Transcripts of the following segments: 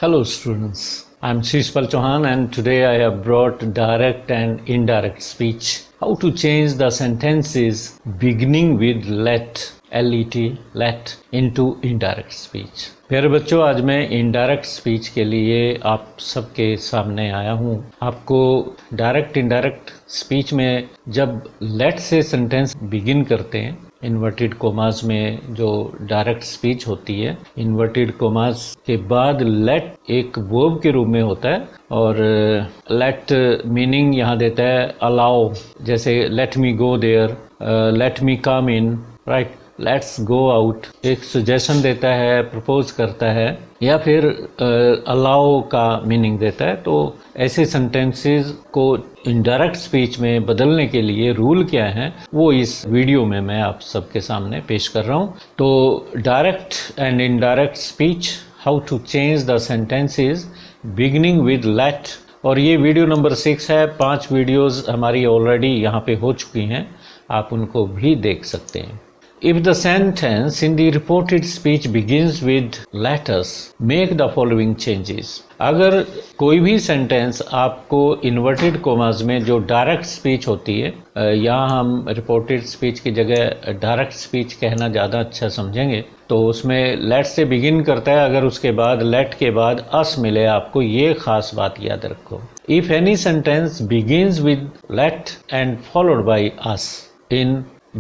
Hello students, I'm Shishpal Chauhan and today I have brought direct and indirect speech. How to change the sentences beginning with let into indirect speech. प्यारे बच्चों, आज मैं indirect speech के लिए आप सबके सामने आया हूँ। आपको डायरेक्ट इनडायरेक्ट स्पीच में जब लेट से सेंटेंस बिगिन करते हैं, इन्वर्टेड कोमास में जो डायरेक्ट स्पीच होती है, इन्वर्टेड कोमास के बाद लेट एक वर्ब के रूप में होता है और लेट मीनिंग यहाँ देता है अलाउ, जैसे let me go there, let me come in, right, let's go out एक सजेशन देता है, प्रपोज करता है, या फिर अलाउ का मीनिंग देता है। तो ऐसे सेंटेंसेस को इनडायरेक्ट स्पीच में बदलने के लिए रूल क्या है वो इस वीडियो में मैं आप सबके सामने पेश कर रहा हूँ। तो direct and indirect speech, how to change the sentences beginning with let, और ये वीडियो नंबर 6 है। 5 वीडियोस हमारी ऑलरेडी यहाँ पे हो चुकी हैं, आप उनको भी देख सकते हैं। If the sentence in the reported speech begins with let us, make the following changes. अगर कोई भी सेंटेंस आपको इन्वर्टेड कोमास में जो डायरेक्ट स्पीच होती है, यहाँ हम रिपोर्टेड स्पीच की जगह डायरेक्ट स्पीच कहना ज़्यादा अच्छा समझेंगे, तो उसमें लेट से बिगिन करता है। अगर उसके बाद लेट के बाद अस मिले, आपको ये खास बात याद रखो। If any sentence begins with let and followed by us in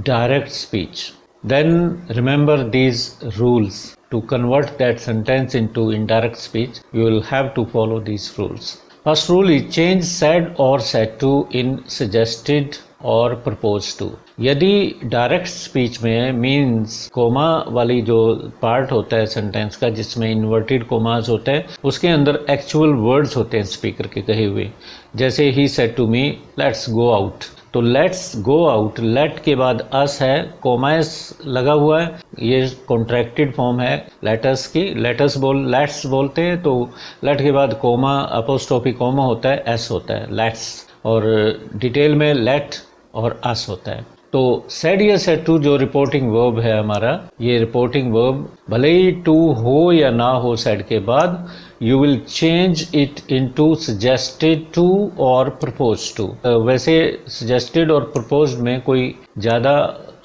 direct speech, then remember these rules. To convert that sentence into indirect speech, you will have to follow these rules. First rule is change said or said to in suggested or proposed to. यदि direct speech में means coma वाली जो part होता है sentence का, जिसमें inverted commas होता है, उसके अंदर एक्चुअल वर्ड्स होते हैं स्पीकर के कहे हुए, जैसे ही said to me let's go out, तो लेट्स गो आउट, लेट के बाद अस है, कोमास लगा हुआ है, ये कॉन्ट्रैक्टेड फॉर्म है लेटस की, लेट्स बोलते हैं, तो लेट के बाद कोमा अपोस्ट्रोफी कोमा होता है, एस होता है, लेट्स, और डिटेल में लेट और अस होता है। तो सेड या सेड टू जो रिपोर्टिंग वर्ब है हमारा, ये रिपोर्टिंग वर्ब भले ही टू हो या ना हो सेड के बाद, you will change it into suggested to और प्रपोज टू। वैसे सजेस्टेड और प्रपोज्ड में कोई ज़्यादा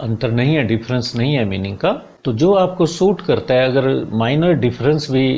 अंतर नहीं है, डिफरेंस नहीं है मीनिंग का, तो जो आपको सूट करता है, अगर माइनर डिफरेंस भी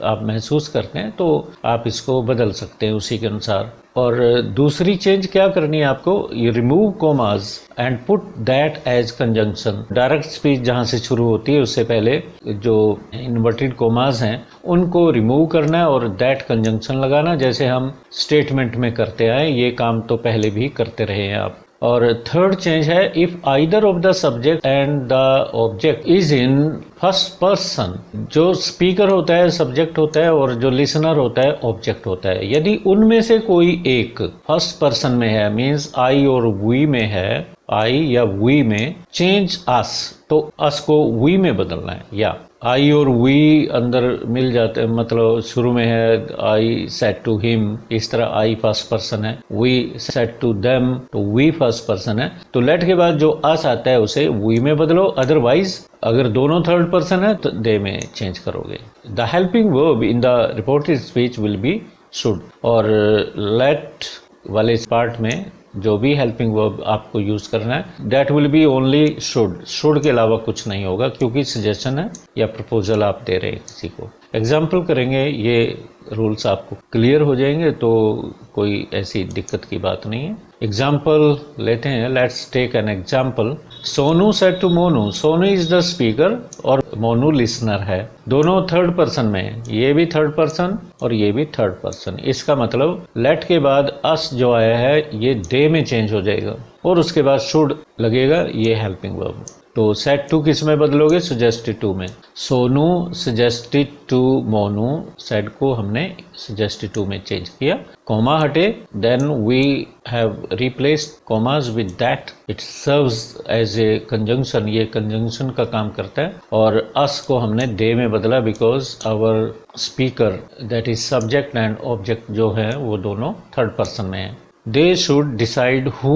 आप महसूस करते हैं तो आप इसको बदल सकते हैं उसी के अनुसार। और दूसरी चेंज क्या करनी है आपको, you remove commas and put that as conjunction. Direct speech जहाँ से शुरू होती है उससे पहले जो इन्वर्टेड कोमास हैं उनको रिमूव करना है और दैट कंजंक्शन लगाना, जैसे हम स्टेटमेंट में करते आए, ये काम तो पहले भी करते रहे हैं आप। और थर्ड चेंज है, if either of the subject and the object is in first person, जो स्पीकर होता है सब्जेक्ट होता है और जो लिसनर होता है ऑब्जेक्ट होता है, यदि उनमें से कोई एक फर्स्ट पर्सन में है, मीन्स आई और वी में है, आई या वी में, चेंज अस, तो अस को वी में बदलना है, या आई और वी अंदर मिल जाते हैं, मतलब शुरू में है आई सेड टू हिम, इस तरह आई फर्स्ट पर्सन है, वी सेड टू देम, तो वी फर्स्ट पर्सन है, तो लेट के बाद जो अस आता है उसे वी में बदलो, अदरवाइज अगर दोनों थर्ड पर्सन है तो दे में चेंज करोगे। The helping verb in the reported speech will be should, और लेट वाले पार्ट में जो भी हेल्पिंग वर्ब आपको यूज करना है that will be only should के अलावा कुछ नहीं होगा, क्योंकि सजेशन है या प्रपोजल आप दे रहे हैं किसी को। एग्जाम्पल करेंगे, ये रूल्स आपको क्लियर हो जाएंगे, तो कोई ऐसी दिक्कत की बात नहीं है। एग्जाम्पल लेते हैं, let's take an example. Sonu said to Monu, Sonu is the speaker और मोनू लिसनर है, दोनों थर्ड पर्सन में है, ये भी थर्ड पर्सन और ये भी थर्ड पर्सन। इसका मतलब लेट के बाद अस जो आया है ये दे में चेंज हो जाएगा और उसके बाद शुड लगेगा, ये हेल्पिंग वर्ब। तो सेड टू किस में बदलोगे, सजेस्टेड टू में। Sonu suggested to Monu, said को हमने सजेस्टेड टू में चेंज किया, कॉमा हटे, then we have replaced commas with that, it serves as a conjunction, ये कंजंक्शन का काम करता है, और अस को हमने दे में बदला because our speaker that is subject and object जो है वो दोनों थर्ड पर्सन में है। They should decide who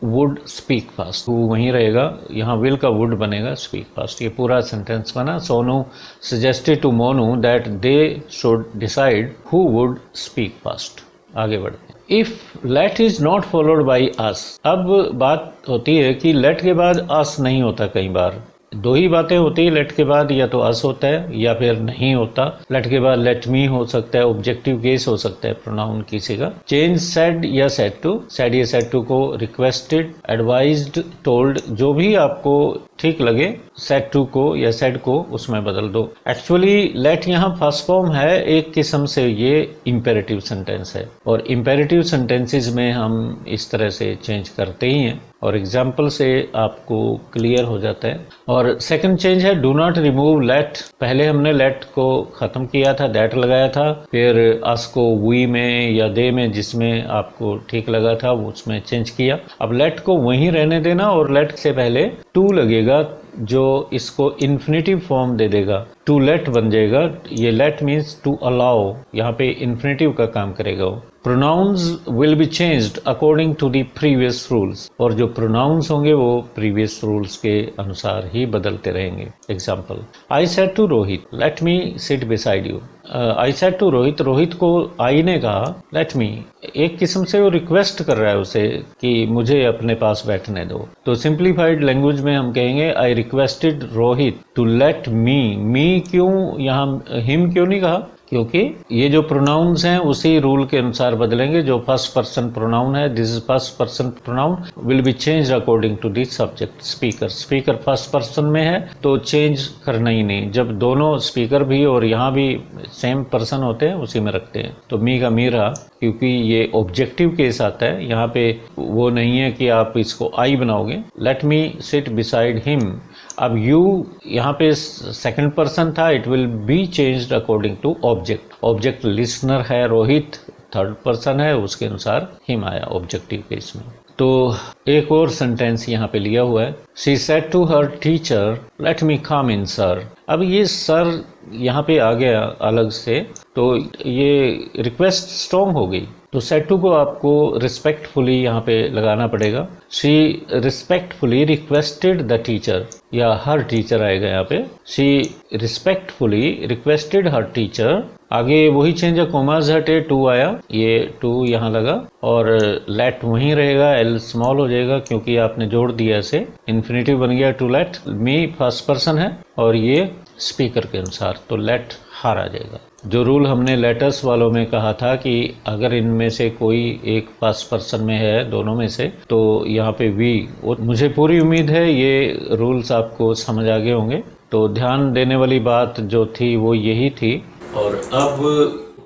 would speak fast. Who वहीं रहेगा, यहाँ विल का वुड बनेगा, स्पीक फास्ट। ये पूरा सेंटेंस बना। Sonu suggested to Monu that they should decide who would speak fast. आगे बढ़ते हैं। If let is not followed by us. अब बात होती है कि लेट के बाद अस नहीं होता। कई बार दो ही बातें होती है लेट के बाद, या तो अस होता है या फिर नहीं होता। लेट के बाद लेट मी हो सकता है, ऑब्जेक्टिव केस हो सकता है प्रोनाउन किसी का। चेंज सेड या सेड टू। सेड या सेड टू को रिक्वेस्टेड, एडवाइज्ड, टोल्ड, जो भी आपको ठीक लगे सेड टू को या सेड को उसमें बदल दो। एक्चुअली लेट यहाँ फर्स्ट फॉर्म है एक किस्म से, ये इंपेरेटिव सेंटेंस है और इंपेरेटिव सेंटेंसेस में हम इस तरह से चेंज करते ही हैं और एग्जाम्पल से आपको क्लियर हो जाता है। और सेकंड चेंज है डू नॉट रिमूव लेट। पहले हमने लेट को खत्म किया था, दैट लगाया था, फिर अस को वी में या दे में, जिसमें आपको ठीक लगा था उसमें चेंज किया। अब लेट को वहीं रहने देना और लेट से पहले टू लगेगा जो इसको इन्फिनेटिव फॉर्म दे देगा, टू लेट बन जाएगा। ये लेट मीन्स टू अलाउ, यहाँ पे इन्फिनेटिव का काम करेगा वो। Pronouns will be changed according to the previous rules. और जो प्रोनाउंस होंगे वो प्रीवियस रूल्स के अनुसार ही बदलते रहेंगे। Example, I said to Rohit let me sit beside you. I said to Rohit, Rohit को आई ने कहा लेट मी। एक किस्म से वो रिक्वेस्ट कर रहा है उसे कि मुझे अपने पास बैठने दो। तो सिंप्लीफाइड लैंग्वेज में हम कहेंगे I requested Rohit to let me क्यों यहाँ हिम क्यों नहीं कहा? क्योंकि ये जो प्रोनाउंस हैं उसी रूल के अनुसार बदलेंगे। जो फर्स्ट पर्सन प्रोनाउन है, this is first person pronoun, will be change according to this subject speaker. Speaker first person में है तो चेंज करना ही नहीं। जब दोनों स्पीकर भी और यहाँ भी सेम पर्सन होते हैं उसी में रखते हैं। तो मी का मी रहा, क्योंकि ये ऑब्जेक्टिव केस आता है। यहाँ पे वो नहीं है कि आप इसको आई बनाओगे। Let me sit beside him. अब यू यहाँ पे सेकंड पर्सन था, it will be changed according to object. Object listener है रोहित, थर्ड पर्सन है, उसके अनुसार हिम आया ऑब्जेक्टिव केस में। तो एक और सेंटेंस यहाँ पे लिया हुआ है, she said to her teacher let me come in sir. अब ये सर यहाँ पे आ गया अलग से, तो ये रिक्वेस्ट स्ट्रॉन्ग हो गई। तो सेड टू को आपको रिस्पेक्टफुली यहाँ पे लगाना पड़ेगा। She respectfully requested the teacher, या हर टीचर आएगा यहाँ पे। She respectfully requested her teacher. आगे वही चेंज है, कोमाज हटे, टू आया, ये टू यहाँ लगा और लेट वहीं रहेगा, एल स्मॉल हो जाएगा क्योंकि आपने जोड़ दिया इसे, इन्फिनेटिव बन गया to let. Me first person है और ये स्पीकर के अनुसार, तो लेट हार आ जाएगा। जो रूल हमने लेटर्स वालों में कहा था कि अगर इनमें से कोई एक फर्स्ट पर्सन में है, दोनों में से, तो यहाँ पे वी, मुझे पूरी उम्मीद है ये रूल्स आपको समझ आ गए होंगे। तो ध्यान देने वाली बात जो थी वो यही थी। और अब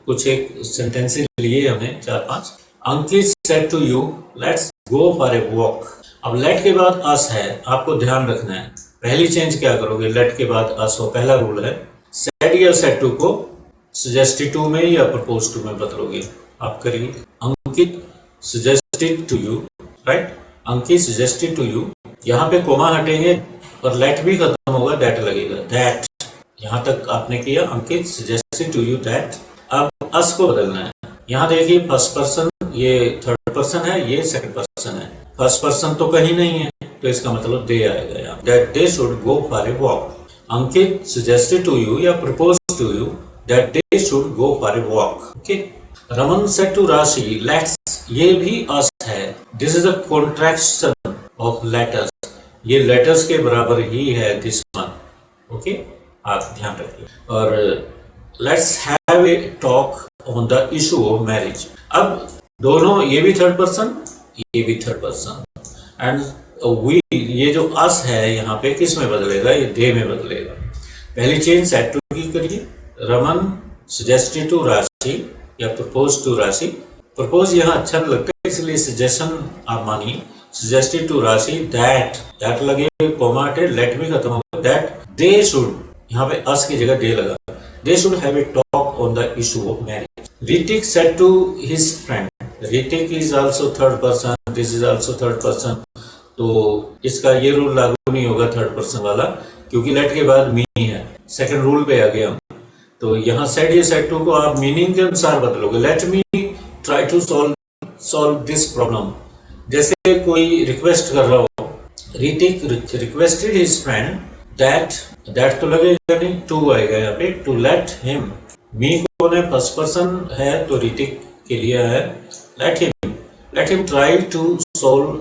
कुछ एक सेंटेंसेस लिए हमें 4-5। Ankit said to you let's go for a walk. अब लेट के बाद अस है, आपको ध्यान रखना है। पहली चेंज क्या करोगे, लेट के बाद अस हो, पहला रूल है। सेड या सेड टू को सजेस्टेड टू में या प्रपोज टू में बदलोगे। आप करिए, Ankit suggested to you, right, Ankit suggested to you. यहाँ पे कोमा हटेंगे और लेट भी खत्म होगा, दैट लगेगा, दैट। यहाँ तक आपने किया, अंकित सजेस्टेड टू यू दैट। अब अस को बदलना है। यहाँ देखिए फर्स्ट पर्सन, ये थर्ड पर्सन है, ये सेकंड पर्सन है। फर्स्ट पर्सन तो कहीं नहीं है, तो इसका मतलब दे आएगा यहाँ, that they should go for a walk. Ankit suggested to you या propose to you that they should go for a walk. Okay. Raman said to Rashi, let's, ये भी us है. This is a contraction of letters. ये letters के बराबर ही है this one. Okay. आप ध्यान रखिए। और let's have a talk on the issue of marriage. अब दोनों, ये भी थर्ड पर्सन, ये भी थर्ड पर्सन, एंड we, ये जो us है यहाँ पे किस में बदलेगा, ये they में बदलेगा। पहली चेंज सेड टू की करिए। रमन सजेस्टेड टू राशि या प्रपोज टू राशि। प्रपोज यहाँ अच्छा नहीं लगता है इसलिए सजेशन आप मानिए। सजेस्टेड टू राशि दैट लगे, कोमा हटे, लेट भी खत्म होगा, दैट दे शुड, यहाँ पे अस की जगह दे लगा, they should have a talk on the issue of marriage. Hrithik said to his friend. Hrithik is also third person, this is also third person, तो इसका ये रूल लागू नहीं होगा थर्ड पर्सन वाला, क्योंकि लेट के बाद मी है। सेकंड रूल पे आ गया हम। तो यहाँ सेड या सेड टू को आप मीनिंग के अनुसार बदलोगे। Let me try to solve solve this problem. जैसे कोई रिक्वेस्ट कर रहा हो, Hrithik requested his friend that तो लगेगा नहीं, टू आएगा यहाँ पे, टू लेट हिम। मी कौन है, फर्स्ट पर्सन है तो ऋतिक के लिए है let him try to solve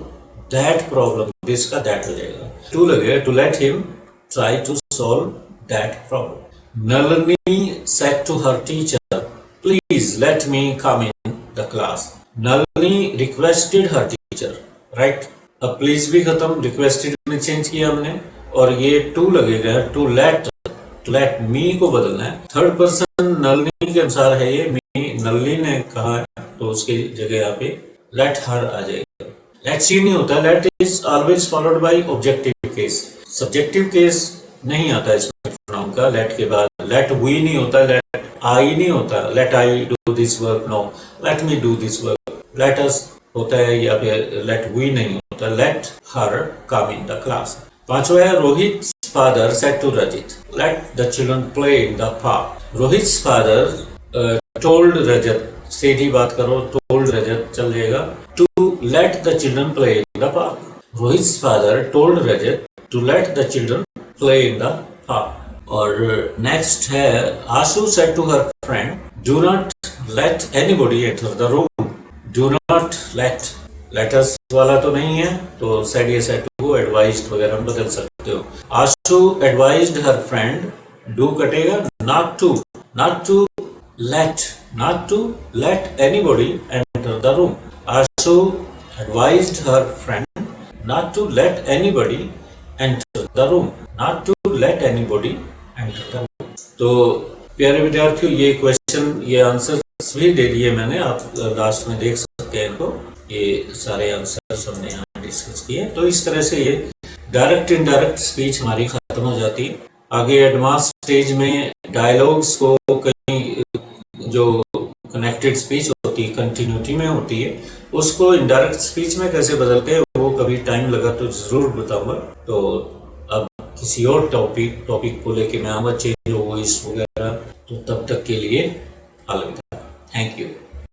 that problem, this का दैट हो जाएगा, टू लगेगा, to let him try to solve that problem. Nalini said to her teacher please let me come in the class. Nalini requested her teacher, right. अब please भी खत्म, requested में change किया हमने, और ये टू लगेगा, टू लेट मी को बदलना है। थर्ड पर्सन नलिनी के अनुसार है ये, मी नलिनी ने कहा है तो उसकी जगह यहाँ पे लेट हर आ जाएगा। लेट सी नहीं होता, let is always followed by objective case, subjective case नहीं आता इसमें प्रोनाउन का लेट के बाद। लेट वी नहीं होता, लेट आई नहीं होता, let I do this work, no let me do this work. Let us होता है या फिर लेट वी नहीं होता, let her come in the class. पांचवा है Rohit father said to Rajit let the children play in the park. Rohit father told Rajat, सीधी बात करो, टोल्ड रजत चल जाएगा, to let the children play in the park. Rohit father told Rajat to let the children play in the park. और next है Ashu said to her friend do not let anybody enter the room. Do not let us वाला तो नहीं है, तो said ये said to advised वगैरह हम बदल सकते हो। Ashu advised her friend, do कटेगा, not to let anybody enter the room. Ashu advised her friend not to let anybody enter the room, not to let anybody enter the room. तो प्यारे विद्यार्थियों, ये क्वेश्चन, ये आंसर भी दे दिए मैंने, आप लास्ट में देख सकते हैं इनको, ये सारे आंसर्स हमने यहाँ डिस्कस किए। तो इस तरह से ये डायरेक्ट इनडायरेक्ट स्पीच हमारी खत्म हो जाती है। आगे एडवांस स्टेज में डायलॉग्स को कहीं जो कनेक्टेड स्पीच होती है, कंटिन्यूटी में होती है, उसको इनडायरेक्ट स्पीच में कैसे बदलते हैं वो कभी टाइम लगा तो जरूर बताऊंगा। तो अब किसी और टॉपिक को लेके मैं आऊँगा, चेंज वॉइस वगैरह, तो तब तक के लिए अलविदा, थैंक यू।